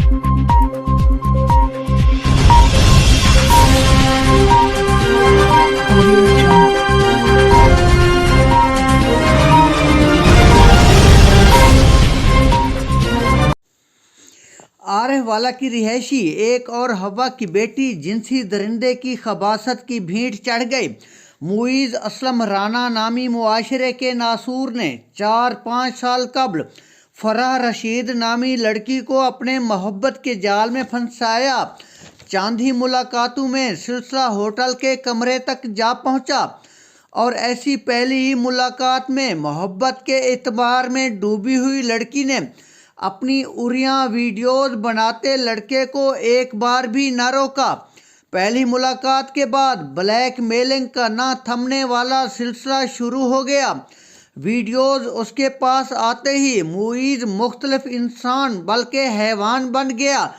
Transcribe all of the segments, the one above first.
आरहवाला की रिहायशी एक और हवा की बेटी जिनसी दरिंदे की खबासत की भीड़ चढ़ गई। मुईज़ असलम राना नामी मुआशरे के नासूर ने 4-5 साल कबल फराह रशीद नामी लड़की को अपने मोहब्बत के जाल में फंसाया। चांदी मुलाकातों में सिलसिला होटल के कमरे तक जा पहुंचा और ऐसी पहली ही मुलाकात में मोहब्बत के एतबार में डूबी हुई लड़की ने अपनी उरियां वीडियोस बनाते लड़के को एक बार भी न रोका। पहली मुलाकात के बाद ब्लैक मेलिंग का ना थमने वाला सिलसिला शुरू हो गया। वीडियोस उसके पास आते ही मुईज़ मुख्तलिफ इंसान बल्कि हैवान बन गया।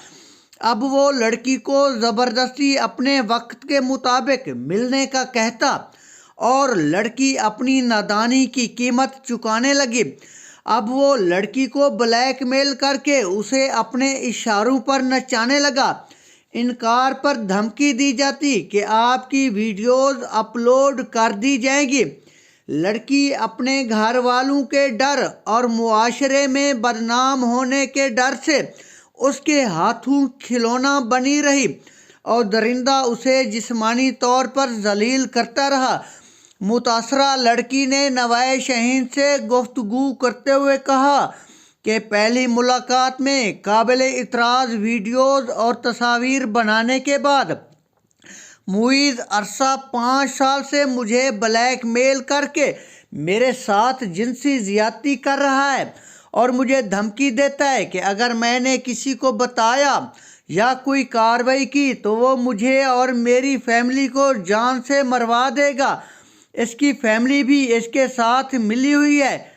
अब वो लड़की को ज़बरदस्ती अपने वक्त के मुताबिक मिलने का कहता और लड़की अपनी नादानी की कीमत चुकाने लगी। अब वो लड़की को ब्लैकमेल करके उसे अपने इशारों पर नचाने लगा। इनकार पर धमकी दी जाती कि आपकी वीडियोस अपलोड कर दी जाएंगी। लड़की अपने घर वालों के डर और मुआशरे में बदनाम होने के डर से उसके हाथों खिलौना बनी रही और दरिंदा उसे जिस्मानी तौर पर जलील करता रहा। मुतासरा लड़की ने नवाए शहीन से गुफ्तगू करते हुए कहा कि पहली मुलाकात में काबिले इतराज़ वीडियोस और तस्वीर बनाने के बाद मुईज़ अरसा 5 साल से मुझे ब्लैकमेल करके मेरे साथ जिनसी ज़्यादती कर रहा है और मुझे धमकी देता है कि अगर मैंने किसी को बताया या कोई कार्रवाई की तो वो मुझे और मेरी फैमिली को जान से मरवा देगा। इसकी फैमिली भी इसके साथ मिली हुई है।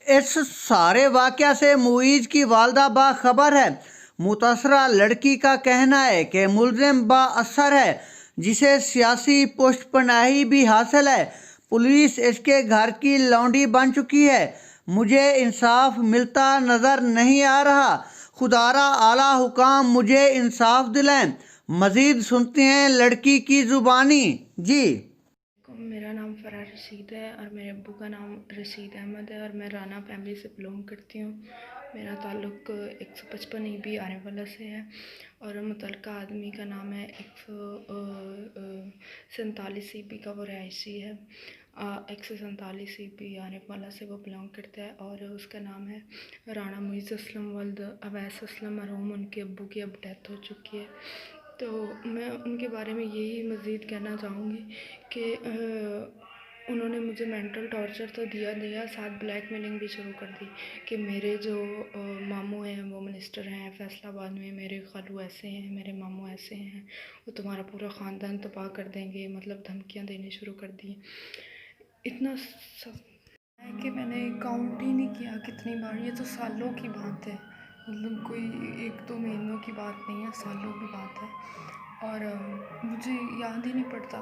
इस सारे वाक़या से मुईज़ की वालदा बाखबर है। मुतासरा लड़की का कहना है कि मुलजिम बाअसर है, जिसे सियासी पुष्टपनाही भी हासिल है। पुलिस इसके घर की लौंडी बन चुकी है। मुझे इंसाफ मिलता नज़र नहीं आ रहा। खुदारा आला हुकाम मुझे इंसाफ दिलाएं। मज़ीद सुनते हैं लड़की की ज़ुबानी। जी, मेरा नाम फ़राह रशीद है और मेरे अब्बू का नाम रशीद अहमद है और मैं राना फैमिली से बिलोंग करती हूँ। मेरा ताल्लुक़ 155 ईबी आने वाला से है और मुतल्लिका आदमी का नाम है 147 ईबी का वो रहायशी है। 147 ईबी आने वाला से वो बिलोंग करता है और उसका नाम है राना मुईज़ असलम वल्द अवैस असलम मरहूम। उनके अब्बू की अब डेथ हो चुकी है। तो मैं उनके बारे में यही मज़ीद कहना चाहूँगी कि उन्होंने मुझे मेंटल टॉर्चर तो दिया साथ ब्लैकमेलिंग भी शुरू कर दी कि मेरे जो मामू हैं वो मिनिस्टर हैं फैसलाबाद में, मेरे खालू ऐसे हैं, मेरे मामू ऐसे हैं, वो तुम्हारा पूरा ख़ानदान तबाह कर देंगे, मतलब धमकियाँ देनी शुरू कर दी। इतना सब है कि मैंने काउंट ही नहीं किया कितनी बार। ये तो सालों की बात है, मतलब कोई 1-2 महीनों की बात नहीं है, सालों की बात है। और मुझे याद ही नहीं पड़ता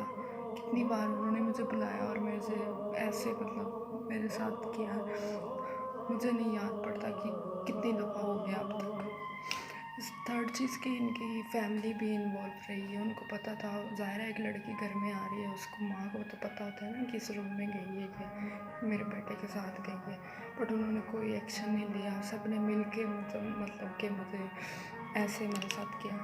कितनी बार उन्होंने मुझे बुलाया और मेरे से ऐसे मतलब मेरे साथ किया। मुझे नहीं याद पड़ता कि कितनी दफ़ा हो गया अब तक। थर्ड चीज़ कि इनकी फैमिली भी इन्वॉल्व रही है। उनको पता था, ज़ाहिर है एक लड़की घर में आ रही है, उसको माँ को तो पता होता है ना कि इस रूम में गई है कि मेरे बेटे के साथ गई है, बट उन्होंने कोई एक्शन नहीं लिया। सब ने मिल के मतलब कि मुझे ऐसे मेरे साथ किया।